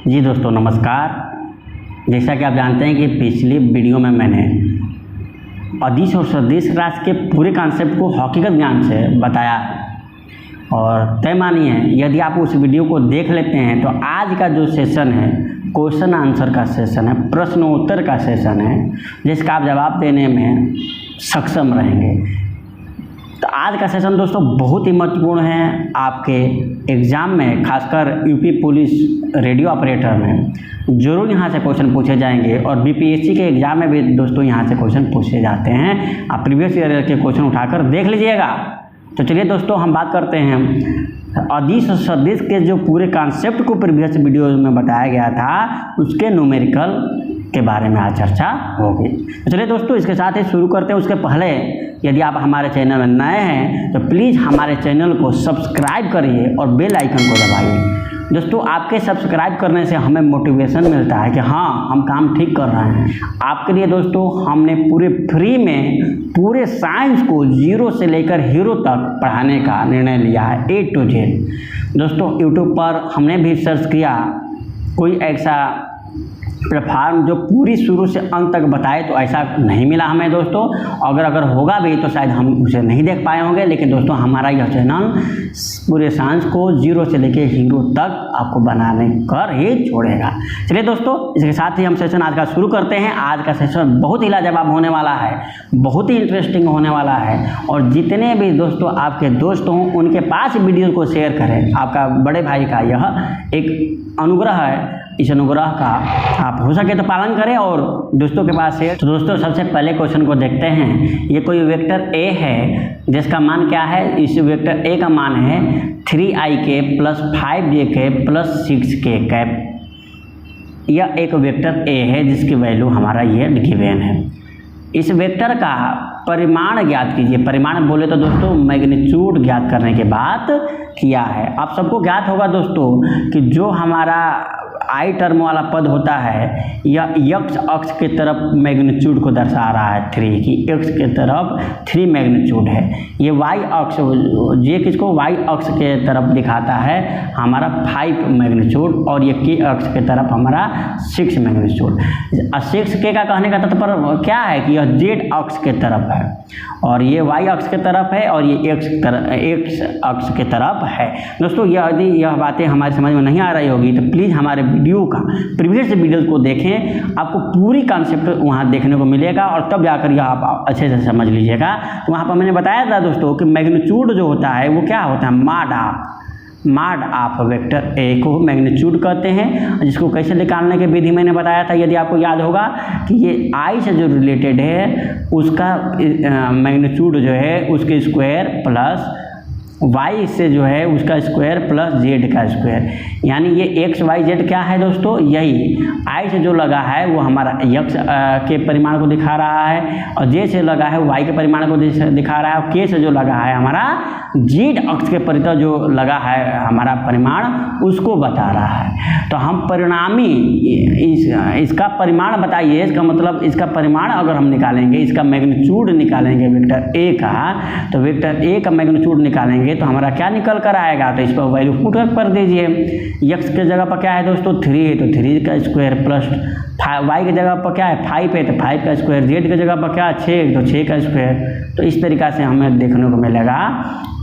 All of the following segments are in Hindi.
जी दोस्तों नमस्कार। जैसा कि आप जानते हैं कि पिछली वीडियो में मैंने अदिश और सदिश राशि के पूरे कॉन्सेप्ट को हकीकत ज्ञान से बताया और तय मानिए यदि आप उस वीडियो को देख लेते हैं तो आज का जो सेशन है क्वेश्चन आंसर का सेशन है, प्रश्न उत्तर का सेशन है जिसका आप जवाब देने में सक्षम रहेंगे। तो आज का सेशन दोस्तों बहुत ही महत्वपूर्ण है आपके एग्ज़ाम में, खासकर यूपी पुलिस रेडियो ऑपरेटर में जरूर यहाँ से क्वेश्चन पूछे जाएंगे और बीपीएससी के एग्ज़ाम में भी दोस्तों यहाँ से क्वेश्चन पूछे जाते हैं। आप प्रीवियस ईयर के क्वेश्चन उठाकर देख लीजिएगा। तो चलिए दोस्तों हम बात करते हैं अदिश और सदिश के जो पूरे कॉन्सेप्ट को प्रीवियस वीडियो में बताया गया था उसके न्यूमेरिकल के बारे में आज चर्चा होगी। तो चलिए दोस्तों इसके साथ ही शुरू करते हैं। उसके पहले यदि आप हमारे चैनल में नए हैं तो प्लीज़ हमारे चैनल को सब्सक्राइब करिए और बेल आइकन को दबाइए। दोस्तों आपके सब्सक्राइब करने से हमें मोटिवेशन मिलता है कि हाँ हम काम ठीक कर रहे हैं। आपके लिए दोस्तों हमने पूरे फ्री में पूरे साइंस को जीरो से लेकर हीरो तक पढ़ाने का निर्णय लिया है, A to Z। दोस्तों यूट्यूब पर हमने भी सर्च किया कोई ऐसा प्लेटफार्म जो पूरी शुरू से अंत तक बताए, तो ऐसा नहीं मिला हमें दोस्तों। अगर होगा भी तो शायद हम उसे नहीं देख पाए होंगे, लेकिन दोस्तों हमारा यह चैनल पूरे साइंस को जीरो से लेकर हीरो तक आपको बनाने कर ही छोड़ेगा। चलिए दोस्तों इसके साथ ही हम सेशन आज का शुरू करते हैं। आज का सेशन बहुत ही लाजवाब होने वाला है, बहुत ही इंटरेस्टिंग होने वाला है और जितने भी दोस्तों आपके दोस्त हों उनके पास वीडियो को शेयर करें। आपका बड़े भाई का यह एक अनुग्रह है, इस अनुग्रह का आप हो सके तो पालन करें और दोस्तों के पास शेयर। तो दोस्तों सबसे पहले क्वेश्चन को देखते हैं। ये कोई वेक्टर A है जिसका मान क्या है? इस वेक्टर A का मान है 3ik plus 5jk plus 6k cap. यह एक वेक्टर A है जिसकी वैल्यू हमारा ये गिवन है। इस वेक्टर का परिमाण ज्ञात कीजिए। परिमाण बोले तो दोस्तों मैग्नीट्यूड ज्ञात करने के बाद किया है। आप सबको ज्ञात होगा दोस्तों कि जो हमारा आई टर्म वाला पद होता है यह x अक्ष के तरफ मैग्नीट्यूड को दर्शा रहा है 3 की, x के तरफ 3 मैग्नीट्यूड है। ये y अक्ष ये किसको y अक्ष के तरफ दिखाता है हमारा 5 मैग्नीट्यूड और ये k अक्ष के तरफ हमारा 6 मैग्नीट्यूड। 6k का कहने का तात्पर्य क्या है कि यह z अक्ष के तरफ है और ये y अक्ष के तरफ है और ये x अक्ष के तरफ है। दोस्तों यदि यह बातें हमारी समझ में नहीं आ रही होगी तो प्लीज़ हमारे वीडियो का प्रीवियस वीडियो को देखें, आपको पूरी कॉन्सेप्ट वहाँ देखने को मिलेगा और तब जाकर यह आप अच्छे से समझ लीजिएगा। तो वहाँ पर मैंने बताया था दोस्तों कि मैग्नीट्यूड जो होता है वो क्या होता है? माड ऑफ वेक्टर A को मैग्नीट्यूड कहते हैं, जिसको कैसे निकालने की विधि मैंने बताया था। यदि आपको याद होगा कि ये I से जो रिलेटेड है उसका मैग्नीट्यूड जो है उसके स्क्वायर प्लस y से जो है उसका स्क्वायर प्लस z का स्क्वायर, यानी ये x y z क्या है दोस्तों? यही i से जो लगा है वो हमारा x के परिमाण को दिखा रहा है और j से लगा है y के परिमाण को दिखा रहा है और k से जो लगा है हमारा z अक्ष के परितः जो लगा है हमारा परिमाण उसको बता रहा है। तो हम परिणामी इसका परिमाण बताइए, इसका मतलब इसका परिमाण अगर हम निकालेंगे, इसका मैग्नीट्यूड निकालेंगे वेक्टर A का, तो वेक्टर A का मैग्नीट्यूड निकालेंगे तो हमारा क्या निकल कर आएगा? तो इस पर वैल्यू पुट कर दीजिए। x के जगह पर क्या है दोस्तों? 3 है तो 3 का स्क्वायर प्लस y की जगह पर क्या है? 5 है तो 5 का स्क्वायर, z की जगह पर क्या है? 6 है तो 6 का स्क्वायर। तो इस तरीक़ा से हमें देखने को मिलेगा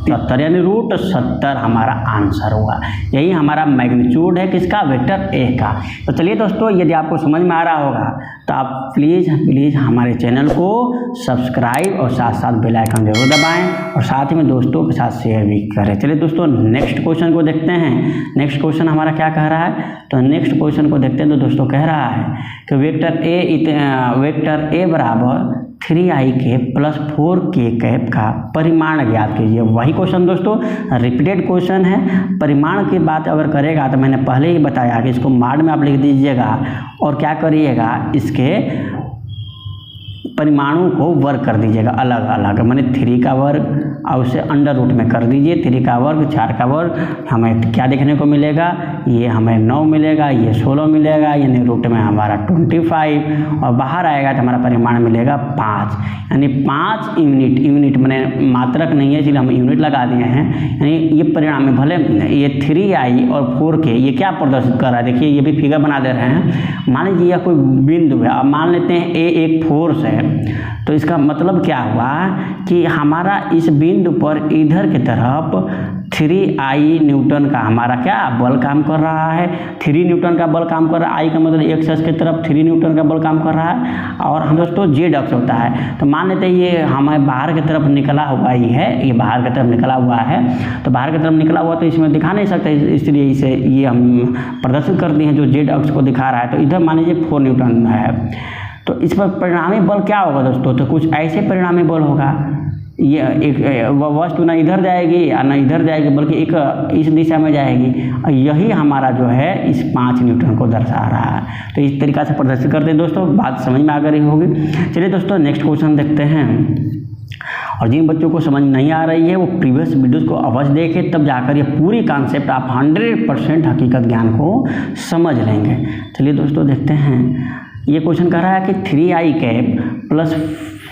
70 यानी √70 हमारा आंसर होगा। यही हमारा मैग्नीट्यूड है किसका? वेक्टर A का। तो चलिए दोस्तों यदि आपको समझ में आ रहा होगा तो आप प्लीज़ हमारे चैनल को सब्सक्राइब और साथ साथ बेल आइकन जरूर दबाएं और साथ ही में दोस्तों के साथ शेयर भी करें। चलिए दोस्तों नेक्स्ट क्वेश्चन को देखते हैं। नेक्स्ट क्वेश्चन हमारा क्या कह रहा है? तो नेक्स्ट क्वेश्चन को देखते हैं तो दोस्तों कह रहा है कि वेक्टर A बराबर 3ik प्लस 4k कैप का परिमाण ज्ञात कीजिए। वही क्वेश्चन दोस्तों रिपीटेड क्वेश्चन है। परिमाण की बात अगर करेगा तो मैंने पहले ही बताया कि इसको माड में आप लिख दीजिएगा और क्या करिएगा इसके परिमाणों को वर्ग कर दीजिएगा अलग अलग, माने 3 का वर्ग और उसे अंडर रूट में कर दीजिए। 3 का वर्ग 4 का वर्ग, हमें क्या देखने को मिलेगा, ये हमें 9 मिलेगा, ये 16 मिलेगा, यानी रूट में हमारा 25 और बाहर आएगा तो हमारा परिमाण मिलेगा 5, यानी 5 यूनिट माने मात्रक नहीं है इसलिए हम यूनिट लगा दिए हैं। यानी ये परिणाम में भले ये 3i और 4k ये क्या प्रदर्शित कर रहा है, देखिए ये भी फिगर बना दे रहे हैं। मान लीजिए यह कोई बिंदु है, अब मान लेते हैं a एक फोर्स है, तो इसका मतलब क्या हुआ कि हमारा इस बिंदु पर इधर की तरफ 3i न्यूटन का हमारा क्या बल काम कर रहा है। 3 न्यूटन का बल काम कर रहा है, i का मतलब एक्स अक्ष की तरफ 3 न्यूटन का बल काम कर रहा है। और हम दोस्तों जेड अक्ष होता है, तो मान लेते हैं ये हमें बाहर की तरफ निकला हुआ ही है, ये बाहर की तरफ निकला हुआ है, तो बाहर की तरफ निकला हुआ तो इसमें दिखा नहीं सकते, इसलिए इसे ये हम प्रदर्शित कर दिए हैं जो जेड अक्ष को दिखा रहा है। तो इधर मान लीजिए 4 न्यूटन है, तो इस पर परिणामी बल क्या होगा दोस्तों, तो कुछ ऐसे परिणामी बल होगा, ये एक वस्तु ना इधर जाएगी और ना इधर जाएगी बल्कि एक इस दिशा में जाएगी। यही हमारा जो है इस 5 न्यूटन को दर्शा रहा है। तो इस तरीक़ा से प्रदर्शित करते हैं दोस्तों, बात समझ में आ गई होगी। चलिए दोस्तों नेक्स्ट क्वेश्चन देखते हैं। और जिन बच्चों को समझ नहीं आ रही है वो प्रीवियस वीडियोज़ को अवश्य देखें, तब जाकर ये पूरी कॉन्सेप्ट आप 100% हकीकत ज्ञान को समझ लेंगे। चलिए दोस्तों देखते हैं, ये क्वेश्चन कह रहा है कि 3i cap plus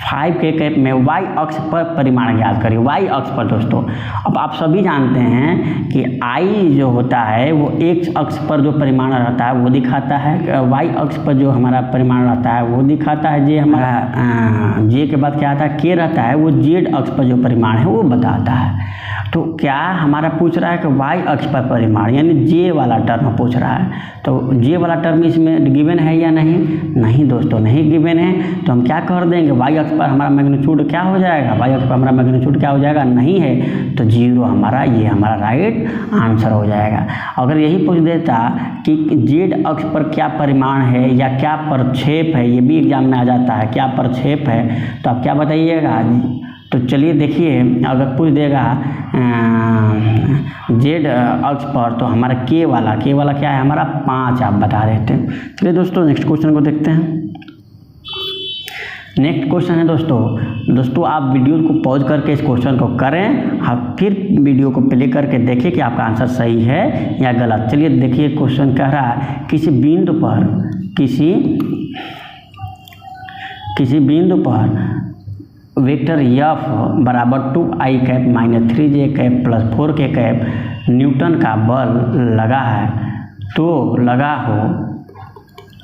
5k cap में y अक्ष पर परिमाण ज्ञात करिए। y अक्ष पर दोस्तों, अब आप सभी जानते हैं कि i जो होता है वो x अक्ष पर जो परिमाण रहता है वो दिखाता है, y अक्ष पर जो हमारा परिमाण रहता है वो दिखाता है, जे हमारा j के बाद क्या आता है k रहता है, वो z अक्ष पर जो परिमाण है वो बताता है। तो क्या हमारा पूछ रहा है कि y अक्ष पर परिमाण यानी j वाला टर्म पूछ रहा है, तो j वाला टर्म इसमें गिवन है या नहीं, नहीं दोस्तों नहीं गिवन है। तो हम क्या कर देंगे, y अक्ष पर हमारा मैग्नीट्यूड क्या हो जाएगा, y अक्ष पर हमारा मैग्नीट्यूड क्या हो जाएगा, नहीं है, तो 0 हमारा ये हमारा राइट आंसर हो जाएगा। अगर यही पूछ देता कि z अक्ष पर क्या परिमाण है या क्या प्रक्षेप है, ये भी एग्जाम में आ जाता है, क्या प्रक्षेप है, तो आप क्या बताइएगा। तो चलिए देखिए, अगर पूछ देगा जेड अक्ष पर तो हमारा के वाला क्या है हमारा 5 आप बता देते हैं। चलिए दोस्तों नेक्स्ट क्वेश्चन को देखते हैं। नेक्स्ट क्वेश्चन है दोस्तों आप वीडियो को पॉज करके इस क्वेश्चन को करें, आप फिर वीडियो को प्ले करके देखिए कि आपका आंसर सही है या गलत। चलिए देखिए क्वेश्चन कह रहा है किसी बिंदु पर वेक्टर f बराबर 2i cap minus 3j cap plus 4k cap Newton का बल लगा हो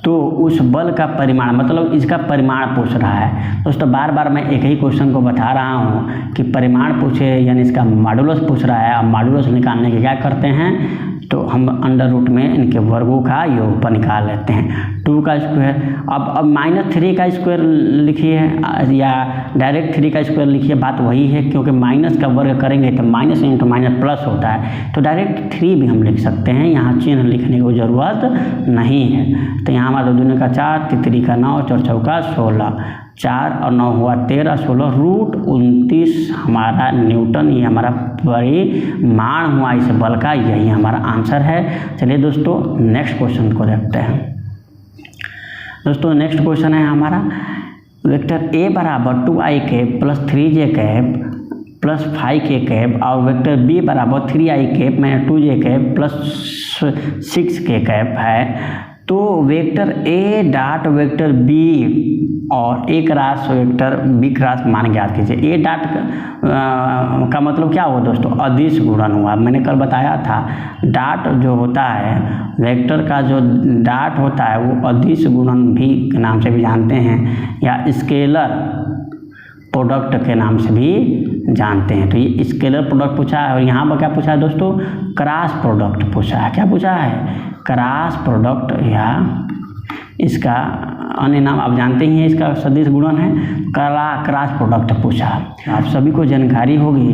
तो उस बल का परिमाण, मतलब इसका परिमाण पूछ रहा है। दोस्तों बार बार मैं एक ही क्वेश्चन को बता रहा हूँ कि परिमाण पूछे यानी इसका मॉडुलस पूछ रहा है। अब मॉडुलस निकालने के क्या करते हैं, तो हम अंडर रूट में इनके वर्गों का योगफल निकाल लेते हैं। 2 का स्क्वायर, अब -3 का स्क्वायर लिखिए या डायरेक्ट 3 का स्क्वायर लिखिए, बात वही है, क्योंकि माइनस का वर्ग करेंगे तो माइनस इंटू माइनस प्लस होता है, तो डायरेक्ट 3 भी हम लिख सकते हैं, यहाँ चिन्ह लिखने की ज़रूरत नहीं है। तो यहाँ हमारा 2 दूनी का 4, 3 का 9, 4 चौका 16, 4 और 9 हुआ 13, 16 रूट 29 हमारा न्यूटन, ये हमारा परिमाण हुआ इस बल का, यही हमारा आंसर है। चलिए दोस्तों नेक्स्ट क्वेश्चन को देखते हैं। दोस्तों नेक्स्ट क्वेश्चन है हमारा वेक्टर a बराबर 2i cap plus 3j cap plus 5k cap और वेक्टर b बराबर 3i cap minus 2j cap plus 6k cap है। तो vector a dot vector b और a cross vector b cross मान ज्ञात कीजिए। a डॉट का मतलब क्या हुआ दोस्तों, अदिश गुणन हुआ। मैंने कल बताया था डॉट जो होता है वेक्टर का जो डॉट होता है वो अदिश गुणन भी के नाम से भी जानते हैं या स्केलर प्रोडक्ट के नाम से भी जानते हैं। तो ये स्केलर प्रोडक्ट पूछा है और यहाँ पर क्या पूछा है दोस्तों, क्रॉस प्रोडक्ट पूछा है। क्या पूछा है, क्रॉस प्रोडक्ट या इसका अन्य नाम आप जानते ही हैं, इसका सदिश गुणन है, क्रॉस प्रोडक्ट पूछा। आप सभी को जानकारी होगी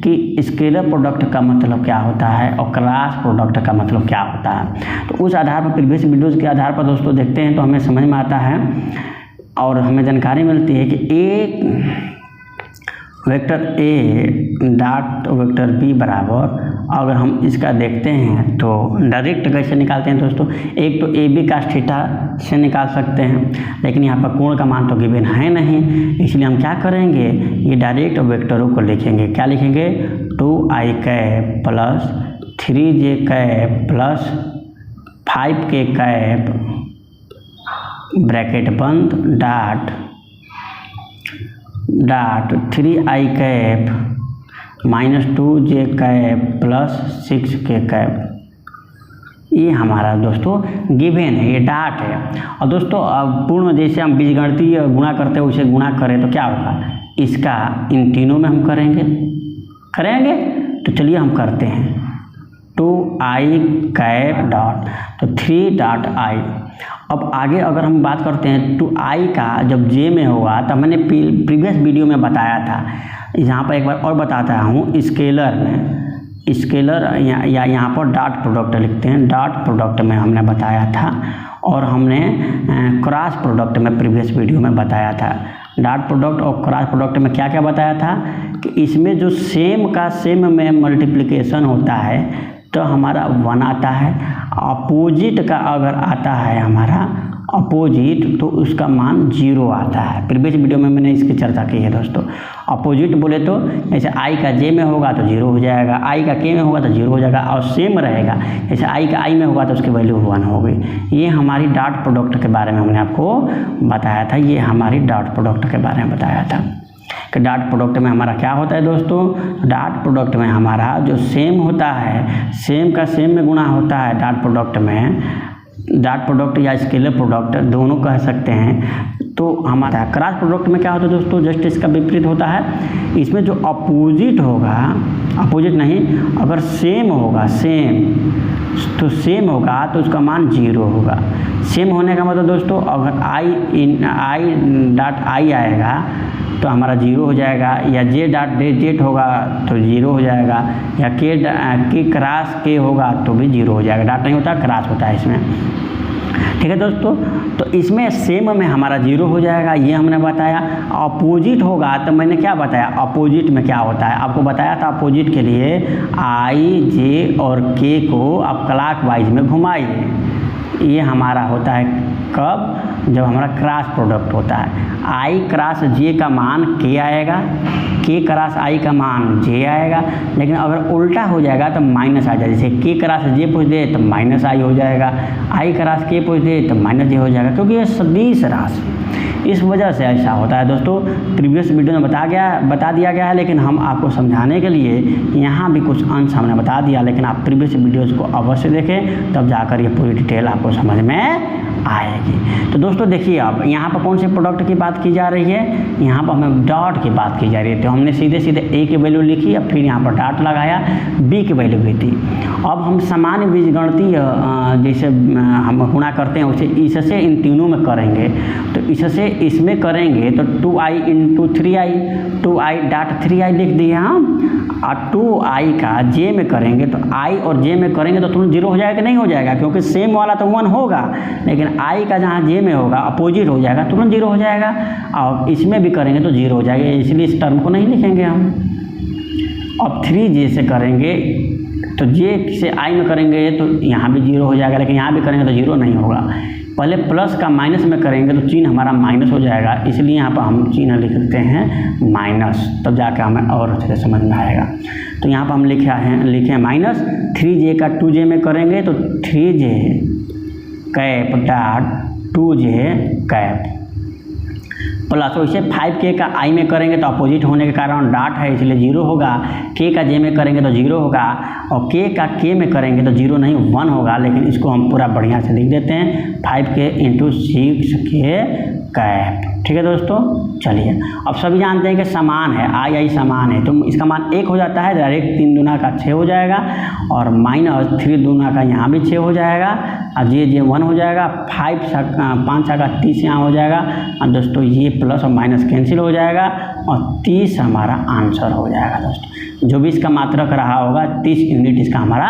कि स्केलर प्रोडक्ट का मतलब क्या होता है और क्रॉस प्रोडक्ट का मतलब क्या होता है। तो उस आधार पर प्रीवियस वीडियोज़ के आधार पर दोस्तों देखते हैं तो हमें समझ में आता है और हमें जानकारी मिलती है कि एक vector a dot vector b बराबर अगर हम इसका देखते हैं तो डायरेक्ट कैसे निकालते हैं दोस्तों, एक तो ए बी cos थीटा से निकाल सकते हैं, लेकिन यहाँ पर कोण का मान तो गिवन है नहीं, इसलिए हम क्या करेंगे, ये डायरेक्ट वेक्टरों को लिखेंगे। क्या लिखेंगे, 2i cap plus 3j cap plus 5k cap bracket बंद dot 3i cap minus 2j cap plus 6k cap. ये हमारा दोस्तों गिवन है, ये डाट है। और दोस्तों अब पूर्ण जैसे हम बीजगणितीय गुणा करते हैं उसे गुणा करें तो क्या होगा, इसका इन तीनों में हम करेंगे तो चलिए हम करते हैं। 2i कैप डॉट तो 3.i। अब आगे अगर हम बात करते हैं 2i का जब j में होगा, तब मैंने प्रीवियस वीडियो में बताया था, यहाँ पर एक बार और बताता हूँ, स्केलर में स्केलर या यहाँ पर डॉट प्रोडक्ट लिखते हैं, डॉट प्रोडक्ट में हमने बताया था, और हमने क्रॉस प्रोडक्ट में प्रीवियस वीडियो में बताया था। डॉट प्रोडक्ट और क्रॉस प्रोडक्ट में क्या क्या बताया था कि इसमें जो सेम का सेम में मल्टीप्लिकेशन होता है तो हमारा 1 आता है, अपोजिट का अगर आता है हमारा अपोजिट तो उसका मान 0 आता है। प्रीवियस वीडियो में मैंने इसकी चर्चा की है दोस्तों। अपोजिट बोले तो जैसे i का j में होगा तो 0 हो जाएगा, i का k में होगा तो 0 हो जाएगा, और सेम रहेगा जैसे i का i में होगा तो उसकी वैल्यू 1 होगी। ये हमारी डॉट प्रोडक्ट के बारे में हमने आपको बताया था, ये हमारी डॉट प्रोडक्ट के बारे में बताया था कि डॉट प्रोडक्ट में हमारा क्या होता है दोस्तों, डॉट प्रोडक्ट में हमारा जो सेम होता है, सेम का सेम में गुणा होता है। डॉट प्रोडक्ट में डॉट प्रोडक्ट या स्केलर प्रोडक्ट दोनों कह सकते हैं। तो हमारा क्रॉस प्रोडक्ट में क्या होता है दोस्तों, जस्ट इसका विपरीत होता है। इसमें जो अपोजिट होगा, अपोजिट नहीं, अगर सेम होगा, सेम होगा तो उसका मान 0 होगा। सेम होने का मतलब दोस्तों, अगर i डॉट i आएगा तो हमारा 0 हो जाएगा, या j डॉट z होगा तो 0 हो जाएगा, या k क्रॉस k होगा तो भी 0 हो जाएगा। डॉट नहीं होता, क्रॉस होता है इसमें, ठीक है दोस्तों। तो इसमें सेम में हमारा 0 हो जाएगा, ये हमने बताया। अपोजिट होगा तो मैंने क्या बताया, अपोजिट में क्या होता है आपको बताया था। अपोजिट के लिए i j और k को आप क्लॉकवाइज में घुमाइए, ये हमारा होता है कब, जब हमारा क्रॉस प्रोडक्ट होता है। i क्रॉस j का मान k आएगा, k क्रॉस i का मान j आएगा, लेकिन अगर उल्टा हो जाएगा तो माइनस आ जाएगा। जैसे k क्रॉस j पूछ दे तो माइनस i हो जाएगा, i क्रॉस k पूछ दे तो माइनस j हो जाएगा, क्योंकि ये सदिश राशि, इस वजह से ऐसा होता है दोस्तों। प्रीवियस वीडियो में बता दिया गया है, लेकिन हम आपको समझाने के लिए यहाँ भी कुछ अंश हमने बता दिया, लेकिन आप प्रीवियस वीडियोज़ को अवश्य देखें, तब जाकर ये पूरी डिटेल आपको समझ में आएगी। तो दोस्तों देखिए, अब यहाँ पर कौन से प्रोडक्ट की बात की जा रही है, यहाँ पर हमें डॉट की बात की जा रही है। तो हमने सीधे a की वैल्यू लिखी, अब फिर यहाँ पर डॉट लगाया, b की वैल्यू भी थी। अब हम सामान्य बीजगणितीय जैसे हम गुणा करते हैं उसे इससे इन तीनों में करेंगे। तो इससे इसमें करेंगे तो 2i into 3i, 2i dot 3i लिख दिए हम, और 2i का j में करेंगे तो i और j में करेंगे तो तुरंत 0 हो जाएगा कि नहीं हो जाएगा, क्योंकि सेम वाला तो 1 होगा, लेकिन i का जहाँ j में होगा अपोजिट हो जाएगा, तुरंत 0 हो जाएगा। और इसमें भी करेंगे तो 0 हो जाएगा, इसलिए इस टर्म को नहीं लिखेंगे हम। अब 3j से करेंगे तो j से i में करेंगे तो यहाँ भी 0 हो जाएगा, लेकिन यहाँ भी करेंगे तो 0 नहीं होगा। पहले प्लस का माइनस में करेंगे तो चिन्ह हमारा माइनस हो जाएगा, इसलिए यहाँ पर हम चिन्ह लिखते हैं माइनस, तब जाकर हमें और अच्छे से समझ में आएगा। तो यहाँ पर हम लिखे माइनस 3j का 2j में करेंगे तो 3j cap dot 2j cap plus वैसे 5k का i में करेंगे तो अपोजिट होने के कारण डॉट है इसलिए 0 होगा, k का j में करेंगे तो 0 होगा, और k का k में करेंगे तो 0 नहीं 1 होगा। लेकिन इसको हम पूरा बढ़िया से लिख देते हैं 5k इंटू 6k कैप, ठीक है दोस्तों। चलिए अब सभी जानते हैं कि समान है, i समान है, तो इसका मान 1 हो जाता है, डायरेक्ट 3 दूना का 6 हो जाएगा, और माइनस 3 दूना का यहाँ भी 6 हो जाएगा, और j 1 हो जाएगा, 5 का 30 यहाँ हो जाएगा, और दोस्तों ये प्लस और माइनस कैंसिल हो जाएगा, और 30 हमारा आंसर हो जाएगा दोस्तों। जो भी इसका मात्रक रहा होगा 30 यूनिट इसका हमारा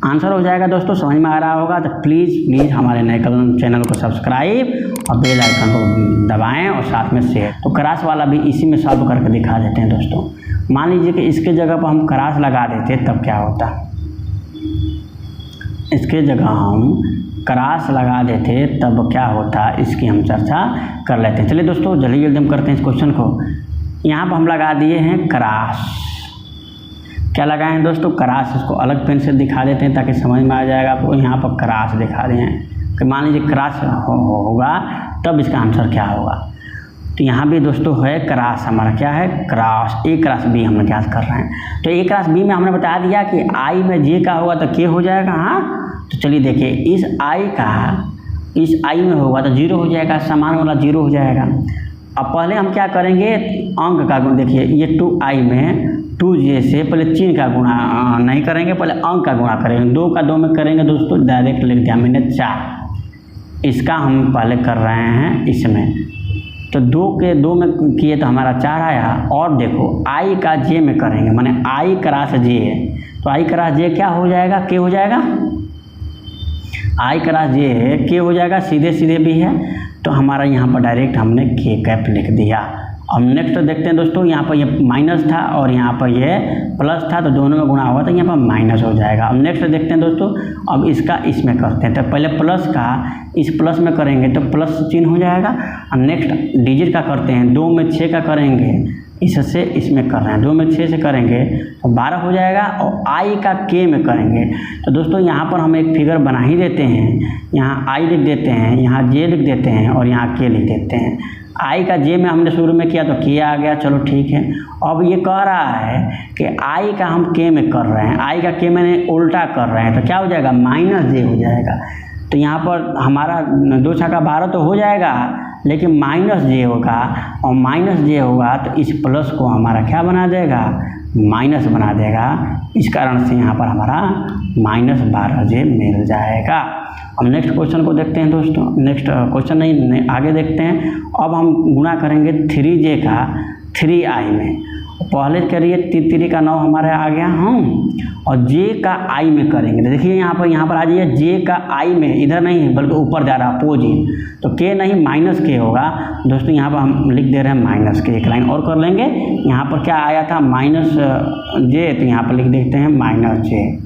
आंसर हो जाएगा। दोस्तों समझ में आ रहा होगा तो प्लीज़ हमारे नए चैनल को सब्सक्राइब और बेल आइकन को दबाएं और साथ में शेयर। तो क्रॉस वाला भी इसी में सॉल्व करके दिखा देते हैं दोस्तों। मान लीजिए कि इसके जगह पर हम क्रॉस लगा देते तब क्या होता, इसके जगह हम क्रॉस लगा देते तब क्या होता, इसकी हम चर्चा कर लेते हैं। चलिए दोस्तों जल्दी जल्दी हम करते हैं इस क्वेश्चन को। यहाँ पर हम लगा दिए हैं क्रॉस, क्या लगाए हैं दोस्तों, क्रॉस। इसको अलग पेन से दिखा देते हैं ताकि समझ में आ जाएगा आपको। यहाँ पर क्रॉस दिखा रहे हैं कि मान लीजिए क्रॉस होगा तब इसका आंसर क्या होगा। तो यहाँ भी दोस्तों है क्रॉस, हमारा क्या है क्रॉस, ए क्रॉस बी हम ज्ञात कर रहे हैं। तो ए क्रॉस बी में हमने बता दिया कि आई में जे का होगा तो के हो जाएगा। हाँ तो चलिए देखिए, इस आई का इस आई में होगा तो 0 हो जाएगा, समान वाला 0 हो जाएगा। अब पहले हम क्या करेंगे, अंक का गुण। देखिए ये 2i में 2j से पहले चिन्ह का गुणा नहीं करेंगे, पहले अंक का गुणा करेंगे। 2 का 2 में करेंगे दोस्तों, डायरेक्ट लिख दिया मैंने 4। इसका हम पहले कर रहे हैं इसमें, तो 2 के 2 में किए तो हमारा 4 आया। और देखो i का j में करेंगे, माने i क्रॉस j है, तो i क्रॉस j क्या हो जाएगा, के हो जाएगा। i क्रॉस j के हो जाएगा, सीधे सीधे भी है, तो हमारा यहाँ पर डायरेक्ट हमने के कैप लिख दिया। अब नेक्स्ट देखते हैं दोस्तों, यहाँ पर ये माइनस था और यहाँ पर ये प्लस था, तो दोनों में गुणा हुआ तो यहाँ पर माइनस हो जाएगा। अब नेक्स्ट देखते हैं दोस्तों, अब इसका इसमें करते हैं। तो पहले प्लस का इस प्लस में करेंगे तो प्लस चिन्ह हो जाएगा। अब नेक्स्ट डिजिट का करते हैं, 2 में 6 का करेंगे, इससे इसमें कर रहे हैं, 2 में 6 से करेंगे तो 12 हो जाएगा। और आई का के में करेंगे तो दोस्तों यहाँ पर हम एक फिगर बना ही देते हैं। यहाँ आई लिख देते हैं, यहाँ जे लिख देते हैं और यहाँ के लिख देते हैं। आई का जे में हमने शुरू में किया तो के आ गया, चलो ठीक है। अब ये कह रहा है कि आई का हम के में कर रहे हैं, आई का के में उल्टा कर रहे हैं, तो क्या हो जाएगा, माइनस जे हो जाएगा। तो यहाँ पर हमारा 2 छक्का 12 तो हो जाएगा, लेकिन माइनस जे होगा, और माइनस जे होगा तो इस प्लस को हमारा क्या बना देगा, माइनस बना देगा। इस कारण से यहाँ पर हमारा -12j मिल जाएगा। अब नेक्स्ट क्वेश्चन को देखते हैं दोस्तों। नेक्स्ट क्वेश्चन नहीं आगे देखते हैं। अब हम गुणा करेंगे 3j का 3i में। पहले करिए 3 का 9 हमारे आ गया हम, और j का i में करेंगे। तो देखिए यहाँ पर आ जाइए, j का i में इधर नहीं बल्कि ऊपर जा रहा अपोजिट, तो k नहीं माइनस के होगा दोस्तों। यहाँ पर हम लिख दे रहे हैं माइनस के, एक लाइन और कर लेंगे। यहाँ पर क्या आया था -j, तो यहाँ पर लिख देते हैं -j,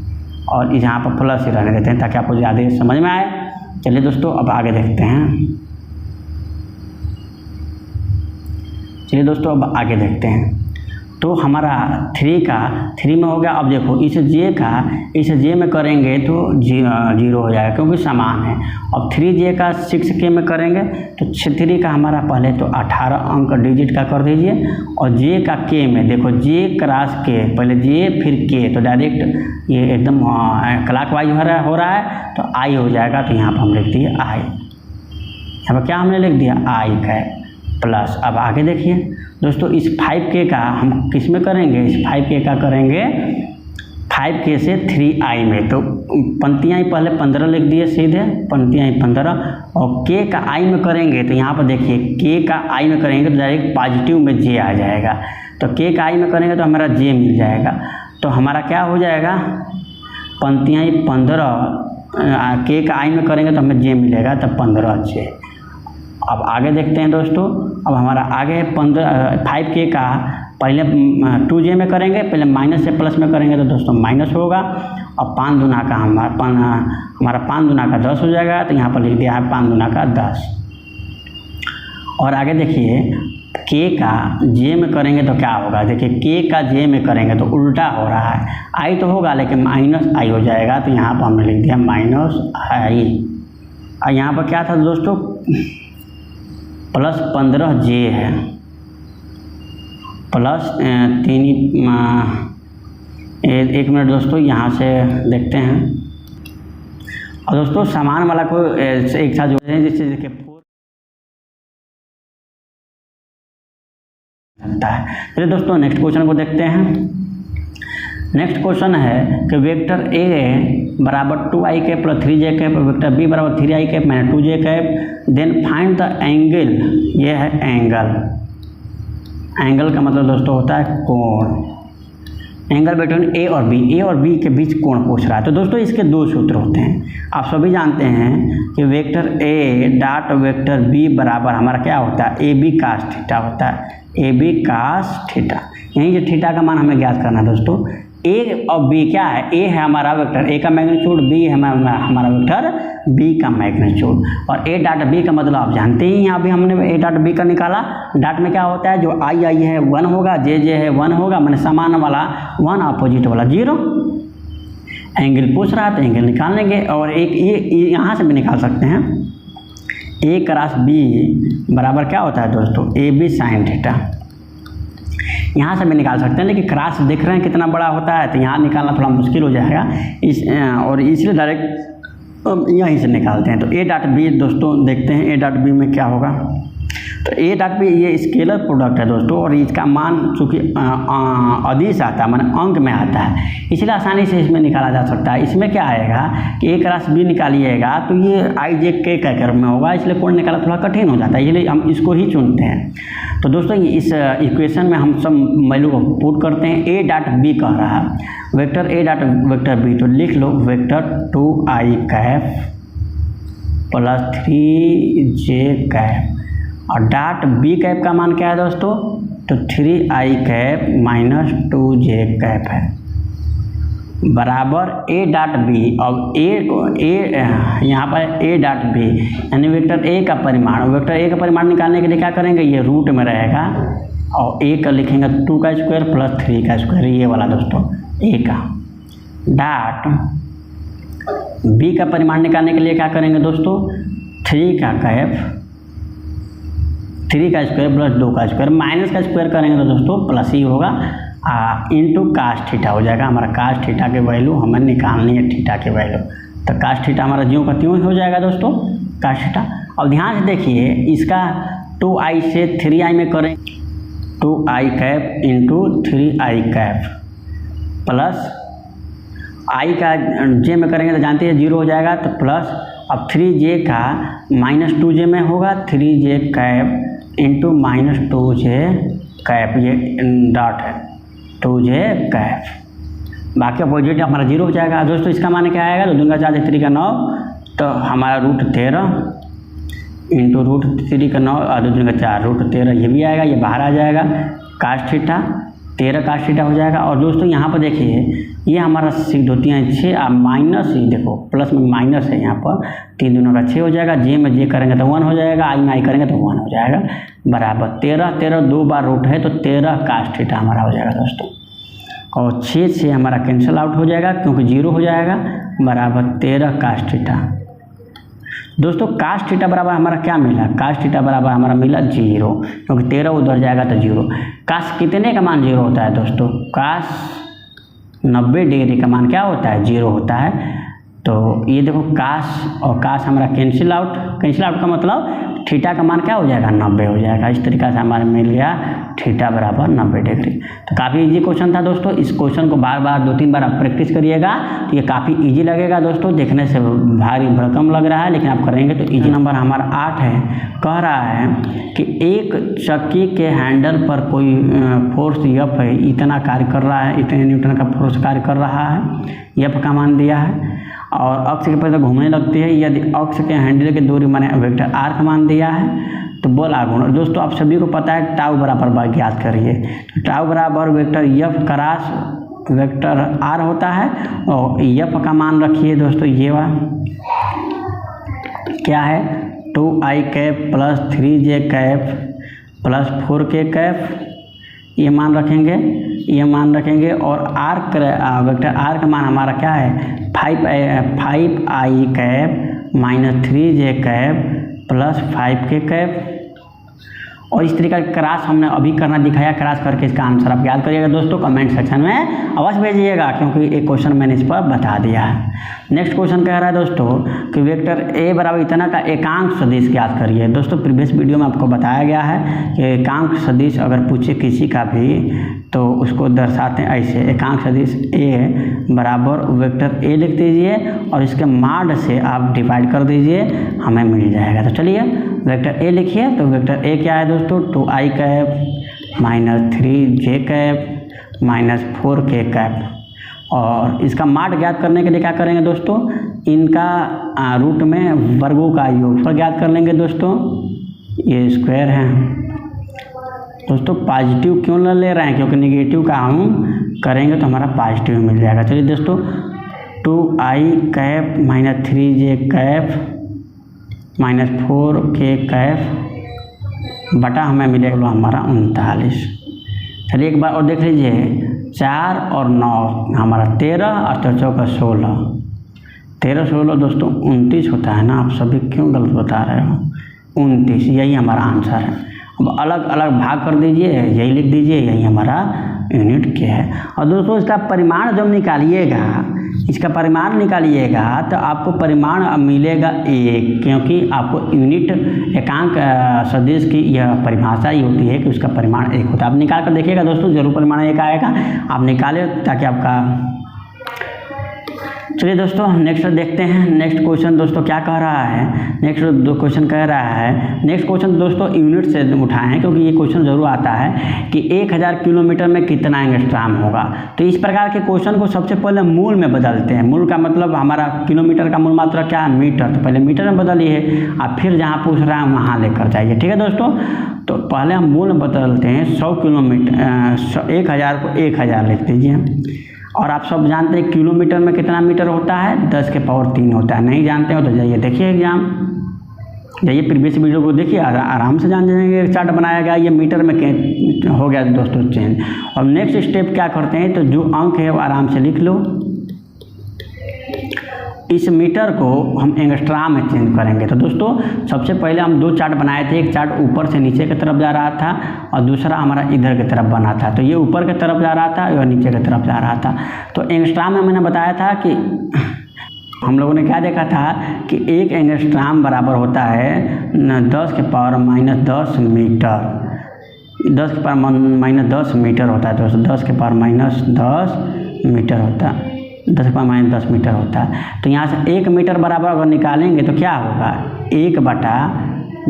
और यहाँ पर प्लस ही रहने देते हैं ताकि आपको ज़्यादा समझ में आए। चलिए दोस्तों अब आगे देखते हैं। चलिए दोस्तों अब आगे देखते हैं। तो हमारा 3 में हो गया। अब देखो इस j में करेंगे तो 0 हो जाएगा क्योंकि समान है। अब 3j का 6k में करेंगे तो 3 का हमारा पहले तो 18 अंक डिजिट का कर दीजिए, और j का k में देखो j क्रॉस k, पहले j फिर k, तो डायरेक्ट ये एकदम क्लॉकवाइज हो रहा है तो i हो जाएगा। तो यहाँ पर हम लिख दिए i, यहाँ पर क्या हमने लिख दिया i का प्लस। अब आगे देखिए दोस्तों, इस 5k का हम किस में करेंगे, इस 5k का करेंगे 5k से 3i में। तो पंक्तियाँ ही पहले 15 लिख दिए सीधे, पंक्तियाँ ही 15, और k का i में करेंगे तो यहाँ पर देखिए k का i में करेंगे तो डायरेक्ट पॉजिटिव में j आ जाएगा। तो k का i में करेंगे तो हमारा j मिल जाएगा। तो हमारा क्या हो जाएगा, पंक्तियाँ ही 15, k का i में करेंगे तो हमें j मिलेगा, तो 15j। अब आगे देखते हैं दोस्तों। अब हमारा आगे 5k का पहले 2j में करेंगे, पहले माइनस से प्लस में करेंगे तो दोस्तों माइनस होगा। अब 5 दूना का हमारा 5 दूना का 10 हो जाएगा, तो यहाँ पर लिख दिया है 5 दूना का 10। और आगे देखिए k का j में करेंगे तो क्या होगा, देखिए k का j में करेंगे तो उल्टा हो रहा है, i तो होगा लेकिन -i हो जाएगा। तो यहाँ पर हमने लिख दिया -i। और यहाँ पर क्या था दोस्तों, +15j है, प्लस 3 1 मिनट दोस्तों यहाँ से देखते हैं। और दोस्तों समान वाला को एक साथ जोड़ते हैं जिससे देखिए 4 सकता है। चलिए दोस्तों नेक्स्ट क्वेश्चन को देखते हैं। नेक्स्ट क्वेश्चन है कि वेक्टर a बराबर 2i cap plus 3j cap, vector b बराबर 3i cap minus 2j cap, then find the angle. ये है एंगल, एंगल का मतलब दोस्तों होता है कोण। एंगल बिटवीन a और b के बीच कोण पूछ रहा है। तो दोस्तों इसके 2 सूत्र होते हैं, आप सभी जानते हैं कि vector a dot vector b बराबर हमारा क्या होता है, ab cos थीटा होता है, ab cos थीटा। यहीं से थीटा का मान हमें ज्ञात करना है दोस्तों। ए और बी क्या है, ए है हमारा वेक्टर ए का मैग्नीट्यूड, बी है हमारा वेक्टर बी का मैग्नीट्यूड। और ए डॉट बी का मतलब आप जानते ही हैं, अभी हमने ए डॉट बी का निकाला। डॉट में क्या होता है, जो आई आई है 1 होगा, जे जे है 1 होगा, मैंने समान वाला 1, अपोजिट वाला 0। एंगल पूछ रहा है तो एंगल निकाल लेंगे। और एक ये यहाँ से भी निकाल सकते हैं, ए क्रॉस बी बराबर क्या होता है दोस्तों, ए बी साइन थीटा। यहाँ से भी निकाल सकते हैं, लेकिन क्रॉस देख रहे हैं कितना बड़ा होता है, तो यहाँ निकालना थोड़ा मुश्किल हो जाएगा, और इसलिए डायरेक्ट यहीं से निकालते हैं। तो ए डॉट बी दोस्तों देखते हैं ए डॉट बी में क्या होगा। तो ए डॉट बी ये स्केलर प्रोडक्ट है दोस्तों, और इसका मान चूँकि अदिश आता है, माने अंक में आता है, इसलिए आसानी से इसमें निकाला जा सकता है। इसमें क्या आएगा कि ए क्रॉस बी निकालिएगा तो ये आई जे के क्रम में होगा, इसलिए कोण निकालना थोड़ा कठिन हो जाता है, इसलिए हम इसको ही चुनते हैं। तो दोस्तों इस इक्वेशन में हम सब वैल्यू को पुट करते हैं। ए डॉट बी कह रहा है vector A dot vector B, तो लिख लो vector 2i cap plus 3j cap, और डॉट बी कैप का मान क्या है दोस्तों, तो 3i cap minus 2j cap है, बराबर ए डॉट बी। अब यहाँ पर ए डॉट बी यानी वेक्टर ए का परिमाण, वेक्टर ए का परिमाण निकालने के लिए क्या करेंगे, ये रूट में रहेगा, और ए का लिखेंगे 2 का स्क्वायर प्लस 3 का स्क्वायर, ये वाला दोस्तों ए का। डॉट बी का परिमाण निकालने के लिए क्या करेंगे दोस्तों, 3 का कैप, 3 का स्क्वायर प्लस 2 का स्क्वायर, माइनस का स्क्वायर करेंगे तो दोस्तों प्लस ही होगा, इंटू कास थीटा हो जाएगा। हमारा कास थीटा के वैल्यू हमें निकालनी है, थीटा के वैल्यू, तो कास थीटा हमारा ज्यों का त्यों हो जाएगा दोस्तों कास थीटा। अब ध्यान से देखिए, इसका 2i से 3i में करें, 2i cap into 3i cap plus I का जे में करेंगे तो जानते हैं 0 हो जाएगा, तो प्लस अब 3j का माइनस 2j में होगा, 3j cap into minus 2j cap, ये डॉट है 2j कैप, बाकी अपोजिट हमारा 0 हो जाएगा दोस्तों। इसका मान क्या आएगा, 2 दूनी का 4 3 का 9, तो हमारा रूट 13 इंटू रूट 3 का 9 और 2 दूनी का 4 रूट 13, ये भी आएगा, ये बाहर आ जाएगा, कास थीटा 13 कास थीटा हो जाएगा। और दोस्तों यहाँ पर देखिए, ये हमारा सिद्ध होती हैं 6, आप माइनस ही देखो प्लस में माइनस है, यहाँ पर 3 दूनों का 6 हो जाएगा, जे में जे करेंगे तो 1 हो जाएगा, आई में आई करेंगे तो 1 हो जाएगा, बराबर 13 2 बार रूट है तो 13 कास थीटा हमारा हो जाएगा दोस्तों। और 6 से हमारा कैंसिल आउट हो जाएगा क्योंकि 0 हो जाएगा, बराबर 13 कास थीटा। दोस्तों कास थीटा बराबर हमारा क्या मिला, कास थीटा बराबर हमारा मिला 0, क्योंकि 13 उधर जाएगा तो 0। कास कितने का मान 0 होता है दोस्तों, कास 90 डिग्री का मान क्या होता है, 0 होता है। तो ये देखो कास और कास हमारा कैंसिल आउट का मतलब थीटा का मान क्या हो जाएगा, 90 हो जाएगा। इस तरीक़ा से हमारा मिल गया थीटा बराबर 90 डिग्री। तो काफ़ी इजी क्वेश्चन था दोस्तों, इस क्वेश्चन को बार बार 2-3 बार आप प्रैक्टिस करिएगा तो ये काफ़ी इजी लगेगा दोस्तों। देखने से भारी भरकम लग रहा है, लेकिन आप करेंगे तो इजी। नंबर हमारा 8 है, कह रहा है कि एक चक्की के हैंडल पर कोई फोर्स F है, इतना कार्य कर रहा है, इतने न्यूटन का फोर्स कार्य कर रहा है, F का मान दिया है, और अक्ष के पर घूमने लगती है, यदि अक्ष के हैंडल की दूरी माने वेक्टर r का मान दिया है, तो बल आघूर्ण। दोस्तों आप सभी को पता है टाउ बराबर ज्ञात करिए, तो टाउ बराबर vector F cross vector r होता है, और F का मान रखिए दोस्तों ये क्या है, 2i cap plus 3j cap plus 4k cap, ये मान रखेंगे, और वेक्टर r का मान हमारा क्या है, 5i cap minus 3j cap plus 5k cap. और इस तरीका का क्रॉस हमने अभी करना दिखाया, क्रॉस करके इसका आंसर आप याद करिएगा दोस्तों, कमेंट सेक्शन में अवश्य भेजिएगा, क्योंकि एक क्वेश्चन मैंने इस पर बता दिया है। नेक्स्ट क्वेश्चन कह रहा है दोस्तों कि वेक्टर a बराबर इतना का एकांक सदिश ज्ञात करिए। दोस्तों प्रीवियस वीडियो में आपको बताया गया है कि एकांक सदिश अगर पूछे किसी का भी तो उसको दर्शाते हैं ऐसे, एकांक सदिश a बराबर वेक्टर a लिख दीजिए और इसके माड से आप डिवाइड कर दीजिए, हमें मिल जाएगा। तो चलिए वेक्टर a लिखिए, तो वेक्टर a क्या है दोस्तों, 2i cap minus 3j cap minus 4k cap. और इसका माड ज्ञात करने के लिए क्या करेंगे दोस्तों, इनका रूट में वर्गों का योगफल ज्ञात कर लेंगे दोस्तों, ये स्क्वायर है, दोस्तों पॉजिटिव क्यों ले रहे हैं, क्योंकि निगेटिव का हम करेंगे तो हमारा पॉजिटिव मिल जाएगा। चलिए दोस्तों 2i cap minus 3j cap minus 4k cap बटा हमें मिलेगा हमारा 39। चलिए एक बार और देख लीजिए 4 और 9 हमारा 13 और 13 का 16, 13 16 दोस्तों 29 होता है ना। आप सभी क्यों गलत बता रहे हो, 29 यही हमारा आंसर है। अब अलग अलग भाग कर दीजिए, यही लिख दीजिए, यही हमारा यूनिट क्या है। और दोस्तों इसका परिमाण जब निकालिएगा, इसका परिमाण निकालिएगा तो आपको परिमाण मिलेगा 1, क्योंकि आपको यूनिट एकांक सदिश की यह परिभाषा ही होती है कि उसका परिमाण 1 होता है। आप निकाल कर देखिएगा दोस्तों, जरूर परिमाण 1 आएगा। आप निकालें ताकि आपका। चलिए दोस्तों नेक्स्ट देखते हैं। नेक्स्ट क्वेश्चन दोस्तों क्या कह रहा है, नेक्स्ट दो क्वेश्चन कह रहा है। नेक्स्ट क्वेश्चन दोस्तों यूनिट से उठाए हैं, क्योंकि ये क्वेश्चन जरूर आता है कि 1000 किलोमीटर में कितना एंगस्ट्राम होगा। तो इस प्रकार के क्वेश्चन को सबसे पहले मूल में बदलते हैं। मूल का मतलब हमारा किलोमीटर का मूल मात्रा क्या है, मीटर, तो पहले मीटर में बदलिए, आप फिर जहाँ पूछ रहा है वहाँ लेकर जाइए। ठीक है दोस्तों, तो पहले हम मूल में बदलते हैं। 100 किलोमीटर 1000 को 1000 लिख दीजिए। और आप सब जानते हैं किलोमीटर में कितना मीटर होता है, 10 के पावर 3 होता है। नहीं जानते हो तो जाइए देखिए एग्जाम, जाइए प्रीवियस वीडियो को देखिए, आराम से जान जाएंगे। चार्ट बनाया गया, ये मीटर में हो गया दोस्तों चेंज। और नेक्स्ट स्टेप क्या करते हैं, तो जो अंक है वो आराम से लिख लो। इस मीटर को हम एंगस्ट्राम में चेंज करेंगे। तो दोस्तों सबसे पहले हम 2 चार्ट बनाए थे, एक चार्ट ऊपर से नीचे की तरफ जा रहा था और दूसरा हमारा इधर की तरफ बना था। तो ये ऊपर की तरफ जा रहा था और नीचे की तरफ जा रहा था। तो एंगस्ट्राम में मैंने बताया था कि हम लोगों ने क्या देखा था कि 1 एंगस्ट्राम बराबर होता है 10 के पावर माइनस 10 मीटर। 10 के पावर माइनस 10 मीटर होता है दोस्तों, 10 के पावर माइनस 10 मीटर होता है, 10 के पावर माइनस 10 मीटर होता है। तो यहाँ से 1 मीटर बराबर अगर निकालेंगे तो क्या होगा, 1 बटा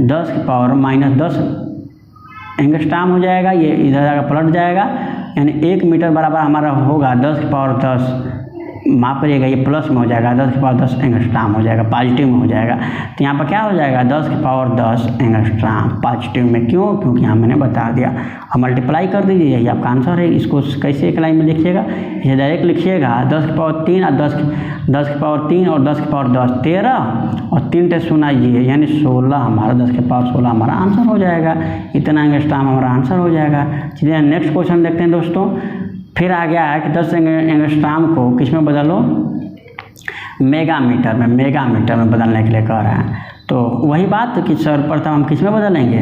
10 के पावर माइनस 10 एंगस्ट्राम हो जाएगा। ये इधर जाकर पलट जाएगा, यानी 1 मीटर बराबर हमारा होगा 10 के पावर 10, माफ करिएगा ये प्लस में हो जाएगा, 10 के पावर 10 एंगस्ट्राम हो जाएगा, पॉजिटिव में हो जाएगा। तो यहाँ पर क्या हो जाएगा 10 के पावर 10 एंगस्ट्राम पॉजिटिव में। क्यों, क्योंकि यहाँ मैंने बता दिया। अब मल्टीप्लाई कर दीजिए, यही आपका आंसर है। इसको कैसे एक लाइन में लिखिएगा, ये डायरेक्ट लिखिएगा 10 के पावर 3 और 10 के पावर 3 और 10 के पावर 10 13 और 3 टे सुनाइए, यानी 16 हमारा 10 के पावर 16 हमारा आंसर हो जाएगा। इतना एंगस्ट्राम हमारा आंसर हो जाएगा। चलिए नेक्स्ट क्वेश्चन देखते हैं दोस्तों। फिर आ गया है कि 10 एंगस्ट्राम को किस में बदलो, मेगामीटर में, मेगामीटर में बदलने के लिए कह रहा है। तो वही बात कि सर्वप्रथम हम किस में बदलेंगे,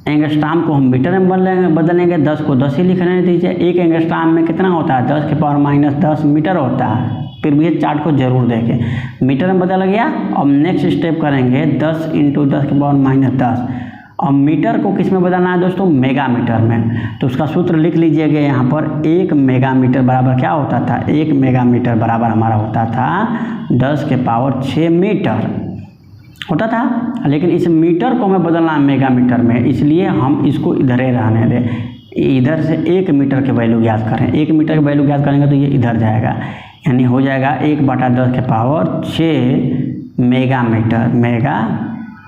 एंगस्ट्राम को हम मीटर में बदलेंगे। 10 को 10 ही लिखने दीजिए। 1 एंगस्ट्राम में कितना होता है, 10 के पावर माइनस 10 मीटर होता है। फिर भी चार्ट को जरूर देखें, मीटर में बदल गया। अब नेक्स्ट स्टेप करेंगे 10 × 10 के पावर माइनस 10। अब मीटर को किस में बदलना है दोस्तों, मेगामीटर में। तो उसका सूत्र लिख लीजिएगा यहाँ पर। 1 मेगामीटर बराबर क्या होता था, 1 मेगामीटर बराबर हमारा होता था 10 के पावर 6 मीटर होता था। लेकिन इस मीटर को हमें बदलना है मेगामीटर में, इसलिए हम इसको इधर ही रहने दें। इधर से 1 मीटर के वैल्यू ज्ञात करें। 1 मीटर के वैल्यू ज्ञात करेंगे तो ये इधर जाएगा, यानी हो जाएगा 1 बटा 10 के पावर 6 मेगामीटर, मेगामीटर।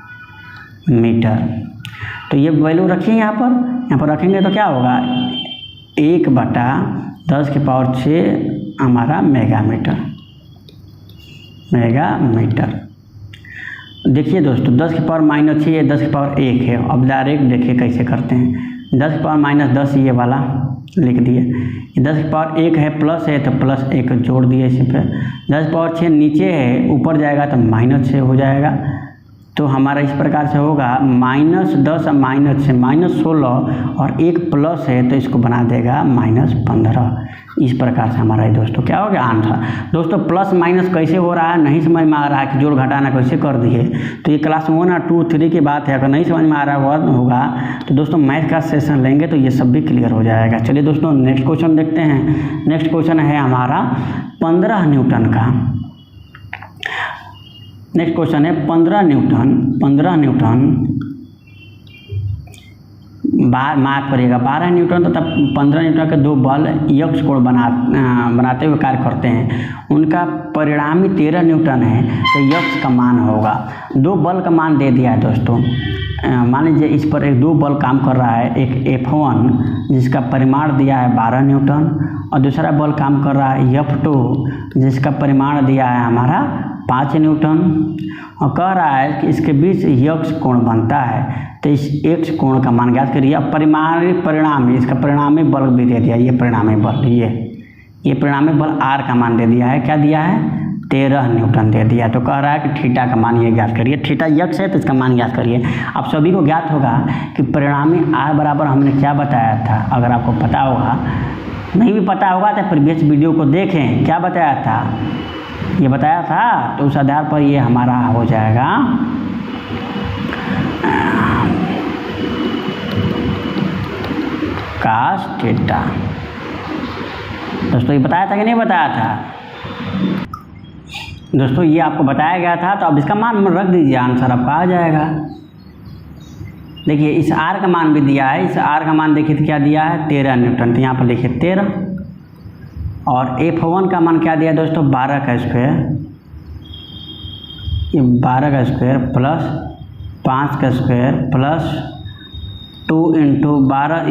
तो ये वैल्यू रखिए यहाँ पर रखेंगे तो क्या होगा, 1 बटा 10 के पावर 6 हमारा मेगामीटर, मेगामीटर। देखिए दोस्तों 10 के पावर माइनस 6 10 के पावर 1 है। अब डायरेक्ट देखिए कैसे करते हैं। 10 के पावर माइनस 10 ये वाला लिख दिए, 10 के पावर 1 है, प्लस है तो प्लस 1 जोड़ दिए इसी पे। 10 के पावर 6 नीचे है, ऊपर जाएगा तो माइनस 6 हो जाएगा। तो हमारा इस प्रकार से होगा -10 और -6 -16 और 1 प्लस है तो इसको बना देगा -15। इस प्रकार से हमारा ये दोस्तों क्या हो गया आंसर। दोस्तों प्लस माइनस कैसे हो रहा है नहीं समझ में आ रहा है कि जोड़ घटाना कैसे कर दिए, तो ये क्लास 1 और 2 3 की बात है। अगर नहीं समझ में आ रहा होगा तो दोस्तों मैथ का सेशन लेंगे तो ये सब भी क्लियर हो जाएगा। चलिए दोस्तों नेक्स्ट क्वेश्चन देखते हैं। नेक्स्ट क्वेश्चन है हमारा 15 न्यूटन का। नेक्स्ट क्वेश्चन है 15 न्यूटन मार्क करिएगा 12 न्यूटन तथा 15 न्यूटन के दो बल यक्ष कोण बनाते हुए कार्य करते हैं, उनका परिणामी 13 न्यूटन है, तो यक्ष का मान होगा। दो बल का मान दे दिया है दोस्तों। मान लीजिए इस पर एक दो बल काम कर रहा है, एक F1 जिसका परिमाण दिया है 12 न्यूटन और दूसरा बल काम कर रहा है F2 जिसका परिमाण दिया है हमारा 5 न्यूटन, और कह रहा है कि इसके बीच यक्ष कोण बनता है, तो इस यक्ष कोण का मान ज्ञात करिए। अब परिणामी इसका परिणामी बल भी दे दिया, ये परिणामी बल ये परिणामी बल R का मान दे दिया है, क्या दिया है 13 न्यूटन दे दिया। तो कह रहा है कि थीटा का मान ये ज्ञात करिए। थीटा यक्ष है तो इसका मान ज्ञात करिए। आप सभी को ज्ञात होगा कि परिणामी R बराबर हमने क्या बताया था, अगर आपको पता होगा, नहीं भी पता होगा तो प्रीवियस वीडियो को देखें, क्या बताया था, ये बताया था, तो उस आधार पर ये हमारा हो जाएगा cos थीटा। दोस्तों ये बताया था कि नहीं बताया था दोस्तों, ये आपको बताया गया था, तो अब इसका मान रख दीजिए, आंसर आपका आ जाएगा। देखिए इस R का मान भी दिया है, इस R का मान देखिए तो क्या दिया है 13 न्यूटन, तो यहाँ पर लिखिए 13, और F1 का मान क्या दिया दोस्तों 12 का स्क्वायर, ये 12 का स्क्वायर प्लस 5 का स्क्वायर प्लस 2 इंटू 12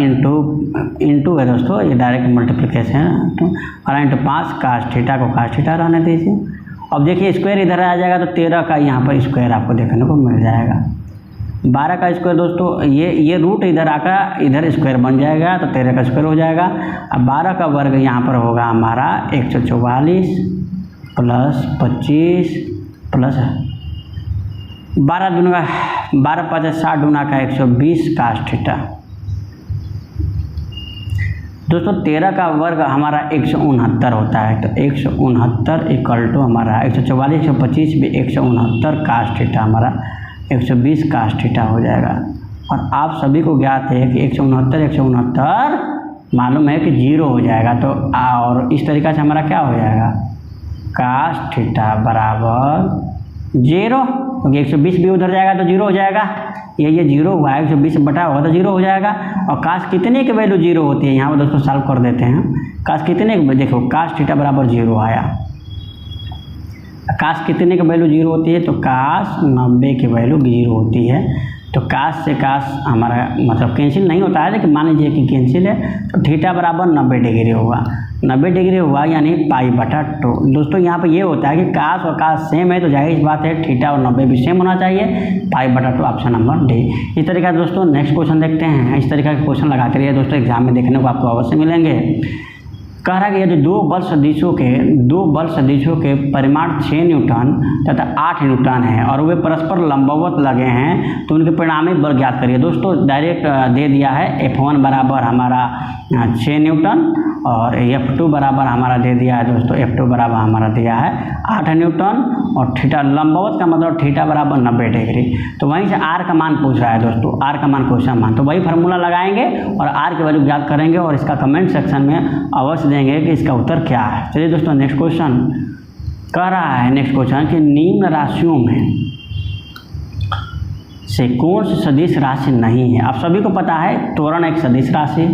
इंटू है दोस्तों, ये डायरेक्ट मल्टीप्लिकेशन है, तो 12 इंटू 5 cos थीटा को cos थीटा रहने दीजिए। अब देखिए स्क्वायर इधर आ जाएगा तो 13 का यहाँ पर स्क्वायर आपको देखने को मिल जाएगा। 12 का स्क्वायर दोस्तों ये रूट इधर आकर इधर स्क्वायर बन जाएगा, तो 13 का स्क्वायर हो जाएगा। अब 12 का वर्ग यहाँ पर होगा हमारा 144 प्लस 25 प्लस 12 दूना 12 5 60 दूना का 120 cos थीटा। दोस्तों 13 का वर्ग हमारा 169 होता है, तो 169 इक्वल टू हमारा 144 125 भी 169 cos थीटा हमारा 120 cos थीटा हो जाएगा। और आप सभी को ज्ञात है कि 169 मालूम है कि 0 हो जाएगा, तो और इस तरीक़ा से हमारा क्या हो जाएगा cos थीटा बराबर 0, क्योंकि 120 भी उधर जाएगा तो 0 हो जाएगा, ये 0 हुआ है, 120 बटा होगा तो 0 हो जाएगा। और cos कितने की वैल्यू 0 होती है, यहाँ पर दोस्तों सॉल्व कर देते हैं। cos कितने की, देखो cos थीटा बराबर 0 आया, cos कितने की वैल्यू 0 होती है, तो cos 90 की वैल्यू 0 होती है। तो cos से cos हमारा मतलब कैंसिल नहीं होता है, लेकिन मान लीजिए कि कैंसिल है, तो थीटा बराबर 90 डिग्री होगा। 90 डिग्री हुआ यानी π/2। दोस्तों यहाँ पे ये होता है कि cos और cos सेम है, तो जाहिर बात है थीटा और 90 भी सेम होना चाहिए, π/2 ऑप्शन नंबर डी। इस तरीके से दोस्तों नेक्स्ट क्वेश्चन देखते हैं। इस तरीके के क्वेश्चन लगाते रहिए दोस्तों, एग्जाम में देखने को आपको अवश्य मिलेंगे। कह रहा है कि यदि दो बल सदिशों के परिमाण 6 न्यूटन तथा 8 न्यूटन है और वे परस्पर लंबवत लगे हैं, तो उनके परिणामी बल ज्ञात करिए। दोस्तों डायरेक्ट दे दिया है F1 बराबर हमारा 6 न्यूटन और F2 बराबर हमारा दे दिया है दोस्तों, F2 बराबर हमारा दिया है 8 न्यूटन, और थीटा लंबवत का मतलब थीटा बराबर 90 डिग्री। तो वहीं से R का मान पूछ रहा है दोस्तों, R का मान क्वेश्चन मान, तो वही फार्मूला लगाएंगे और R की वैल्यू ज्ञात करेंगे और इसका कमेंट सेक्शन में अवश्य देंगे कि इसका उत्तर क्या है। चलिए दोस्तों नेक्स्ट क्वेश्चन कह रहा है, नेक्स्ट क्वेश्चन कि निम्न राशियों में से कौन सी सदिश राशि नहीं है। आप सभी को पता है त्वरण एक सदिश राशि,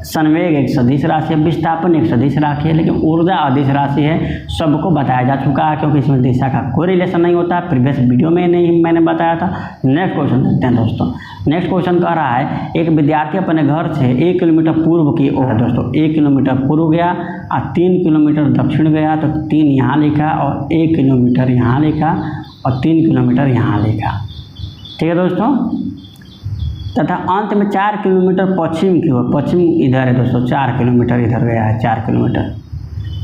संवेग एक सदिश राशि है, विस्थापन एक सदिश राशि है, लेकिन ऊर्जा अदिश राशि है। सबको बताया जा चुका है, क्योंकि इसमें दिशा का कोई रिलेशन नहीं होता, प्रीवियस वीडियो में नहीं मैंने बताया था। नेक्स्ट क्वेश्चन देखते हैं दोस्तों। नेक्स्ट क्वेश्चन कह रहा है, एक विद्यार्थी अपने घर से 1 किलोमीटर पूर्व की ओर, दोस्तों 1 किलोमीटर पूर्व गया और 3 किलोमीटर दक्षिण गया, तो 3 यहाँ लिखा और 1 किलोमीटर यहाँ लिखा और 3 किलोमीटर यहाँ लिखा, ठीक है दोस्तों। तथा अंत में 4 किलोमीटर पश्चिम की ओर, पश्चिम इधर है दोस्तों, 4 किलोमीटर इधर गया है, 4 किलोमीटर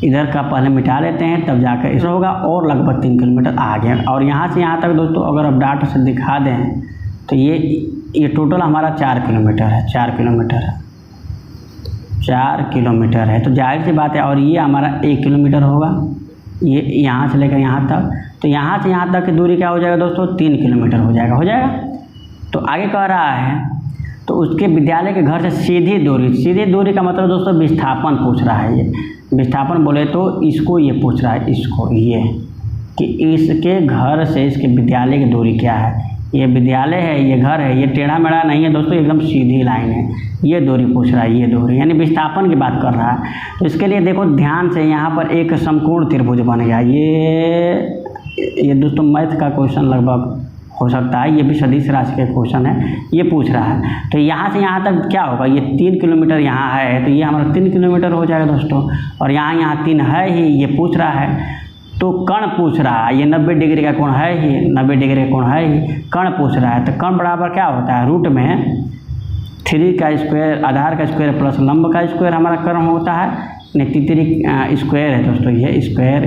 इधर का पहले मिटा लेते हैं तब जाकर इधर होगा, और लगभग 3 किलोमीटर आगे। और यहाँ से यहाँ तक दोस्तों अगर आप डाटा से दिखा दें तो ये टोटल हमारा 4 किलोमीटर है, 4 किलोमीटर है, 4 किलोमीटर है, तो जाहिर सी बात है। और ये हमारा 1 किलोमीटर होगा, ये यहाँ से लेकर यहाँ तक, तो यहाँ से यहाँ तक की दूरी क्या हो जाएगा दोस्तों 3 किलोमीटर हो जाएगा। तो आगे कह रहा है, तो उसके विद्यालय के घर से सीधी दूरी का मतलब दोस्तों विस्थापन पूछ रहा है। ये विस्थापन बोले तो इसको ये पूछ रहा है, इसको ये कि इसके घर से इसके विद्यालय की दूरी क्या है, ये विद्यालय है, ये घर है, ये टेढ़ा मेढ़ा नहीं है दोस्तों, एकदम सीधी लाइन है। ये दूरी पूछ रहा है, ये दूरी यानी विस्थापन की बात कर रहा है। तो इसके लिए देखो ध्यान से, यहाँ पर एक समकोण त्रिभुज बन गया। ये दोस्तों मैथ का क्वेश्चन लगभग हो सकता है, ये भी सदिश राशि के क्वेश्चन है, ये पूछ रहा है। तो यहाँ से यहाँ तक क्या होगा, ये 3 किलोमीटर यहाँ है, तो ये हमारा 3 किलोमीटर हो जाएगा दोस्तों। और यहाँ 3 है ही, ये पूछ रहा है। तो कर्ण पूछ रहा है, ये 90 डिग्री का कोण है ही, 90 डिग्री का कोण है ही, कर्ण पूछ रहा है। तो कर्ण बराबर क्या होता है, रूट में 3 का स्क्वायर, आधार का स्क्वायर प्लस लंब का स्क्वायर हमारा कर्ण होता है। नहीं 3 स्क्वायर है दोस्तों, ये स्क्वायर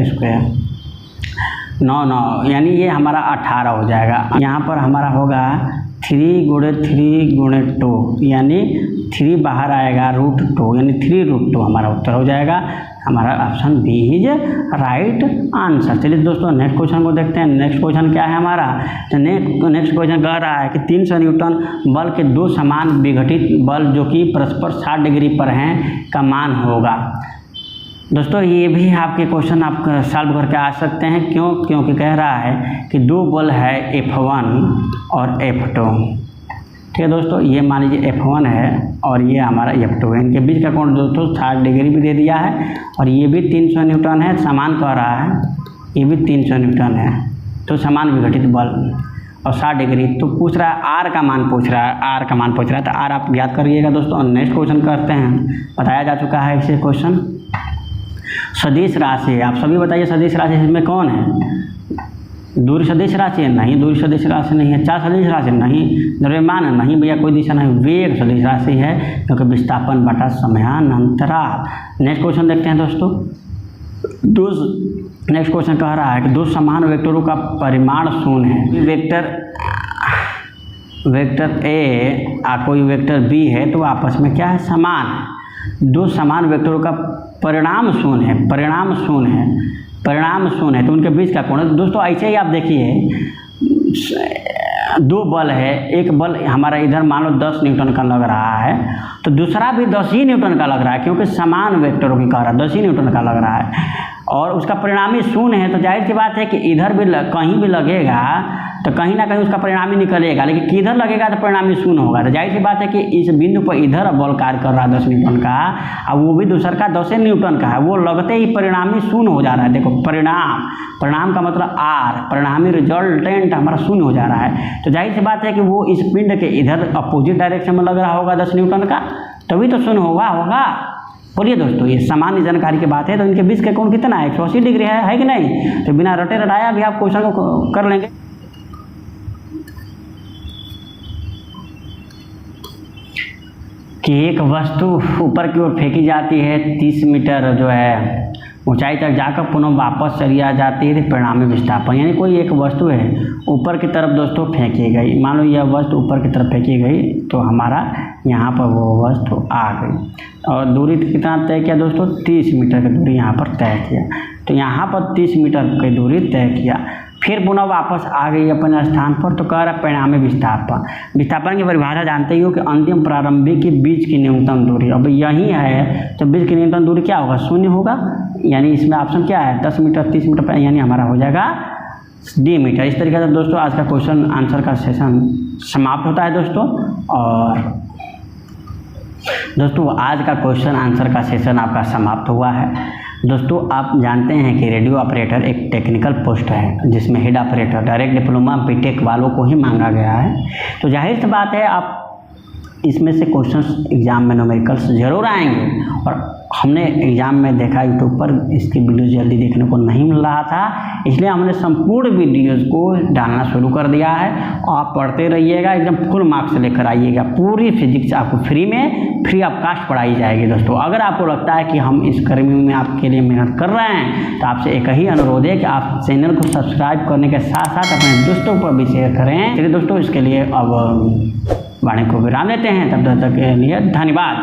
9 यानी ये हमारा 18 हो जाएगा। यहाँ पर हमारा होगा 3 × 2 यानी 3 बाहर आएगा √2 यानी 3√2 हमारा उत्तर हो जाएगा। हमारा option B is right answer. चलिए दोस्तों नेक्स्ट क्वेश्चन को देखते हैं। नेक्स्ट क्वेश्चन क्या है हमारा, तो नेक्स्ट क्वेश्चन कह रहा है कि 300 न्यूटन बल के 2 समान विघटित बल जो कि परस्पर 60 डिग्री पर हैं का मान होगा। दोस्तों ये भी आपके क्वेश्चन आप सॉल्व करके आ सकते हैं। क्योंकि कह रहा है कि 2 बल है F1 और F2। ठीक है दोस्तों, ये मान लीजिए F1 है और ये हमारा F2 है। इनके बीच का कोण दोस्तों 60 डिग्री भी दे दिया है और ये भी 300 न्यूटन है, समान कह रहा है, ये भी 300 न्यूटन है। तो समान विघटित बल और 60 डिग्री। तो पूछ रहा है R का मान पूछ रहा है, R का मान पूछ रहा है। तो R आप याद करिएगा दोस्तों। नेक्स्ट क्वेश्चन करते हैं, बताया जा चुका है इसे क्वेश्चन। सदिश राशि, आप सभी बताइए सदिश राशि इसमें कौन है, दूरी सदिश राशि है, नहीं दूरी सदिश राशि नहीं है। चाल सदिश राशि नहीं, द्रव्यमान नहीं भैया, कोई दिशा नहीं। वेग सदिश राशि है क्योंकि विस्थापन बटा समयांतराल। नेक्स्ट क्वेश्चन देखते हैं दोस्तों। नेक्स्ट क्वेश्चन कह रहा है कि 2 समान वेक्टरों का परिमाण शून्य है। वेक्टर ए कोई वेक्टर बी है तो आपस में क्या है, समान है। 2 समान वेक्टरों का परिणाम शून्य है, परिणाम शून्य है, तो उनके बीच का कोण है। दोस्तों ऐसे ही आप देखिए 2 बल है, एक बल हमारा इधर मान लो 10 न्यूटन का लग रहा है तो दूसरा भी 10 ही न्यूटन का लग रहा है क्योंकि समान वेक्टरों की कह रहा है, 10 ही न्यूटन का लग रहा है और उसका परिणामी शून्य है। तो जाहिर सी बात है कि इधर भी कहीं भी लगेगा तो कहीं ना कहीं उसका परिणामी निकलेगा, लेकिन किधर लगेगा तो परिणामी शून्य होगा। तो जाहिर सी बात है कि इस बिंदु पर इधर बल कार्य कर रहा है 10 न्यूटन का और वो भी दूसर का 10 न्यूटन का है, वो लगते ही परिणामी शून्य हो जा रहा है। देखो परिणाम का मतलब R, परिणामी रिजल्टेंट हमारा शून्य हो जा रहा है। तो जाहिर सी बात है कि वो इस पिंड के इधर अपोजिट डायरेक्शन में लग रहा होगा 10 न्यूटन का, तभी तो शून्य होगा। बोलिए दोस्तों, ये सामान्य जानकारी की बात है। तो इनके बीच का कोण कितना है, 180 डिग्री है कि नहीं। तो बिना रटे रटाया भी आप क्वेश्चन को कर लेंगे। कि एक वस्तु ऊपर की ओर फेंकी जाती है 30 मीटर जो है ऊंचाई तक जाकर पुनः वापस चली आ जाती है, परिणामी विस्थापन। यानी कोई एक वस्तु है ऊपर की तरफ दोस्तों फेंकी गई, मान लो यह वस्तु ऊपर की तरफ फेंकी गई तो हमारा यहाँ पर वो वस्तु आ गई और दूरी कितना तय किया दोस्तों, 30 मीटर की दूरी यहाँ पर तय किया। तो यहाँ पर 30 मीटर की दूरी तय किया, फिर पुनः वापस आ गई अपने स्थान पर। तो कह रहा है परिणामी विस्थापन की परिभाषा जानते ही हो कि अंतिम प्रारंभिक के बीच की न्यूनतम दूरी। अब यही है तो बीच की न्यूनतम दूरी क्या होगा, शून्य होगा। यानी इसमें ऑप्शन क्या है, 10 मीटर 30 मीटर, यानी हमारा हो जाएगा D मीटर। इस तरीके से दोस्तों आज का क्वेश्चन आंसर का सेशन समाप्त होता है दोस्तों। और दोस्तों आज का क्वेश्चन आंसर का सेशन आपका समाप्त हुआ है। दोस्तों आप जानते हैं कि रेडियो ऑपरेटर एक टेक्निकल पोस्ट है जिसमें head operator direct diploma BTech वालों को ही मांगा गया है। तो जाहिर सी बात है आप इसमें से क्वेश्चंस एग्ज़ाम में न्यूमेरिकल्स जरूर आएंगे। और हमने एग्ज़ाम में देखा यूट्यूब पर इसकी वीडियोज़ जल्दी देखने को नहीं मिल रहा था, इसलिए हमने संपूर्ण वीडियोज़ को डालना शुरू कर दिया है। आप पढ़ते रहिएगा, एकदम फुल मार्क्स लेकर आइएगा। पूरी फिजिक्स आपको फ्री ऑफ कास्ट पढ़ाई जाएगी दोस्तों। अगर आपको लगता है कि हम इस गर्मी में आपके लिए मेहनत कर रहे हैं तो आपसे एक ही अनुरोध है कि आप चैनल को सब्सक्राइब करने के साथ साथ अपने दोस्तों पर भी शेयर करें। चलिए दोस्तों, इसके लिए अब वाणी को विराम लेते हैं। तब तक के लिए धन्यवाद।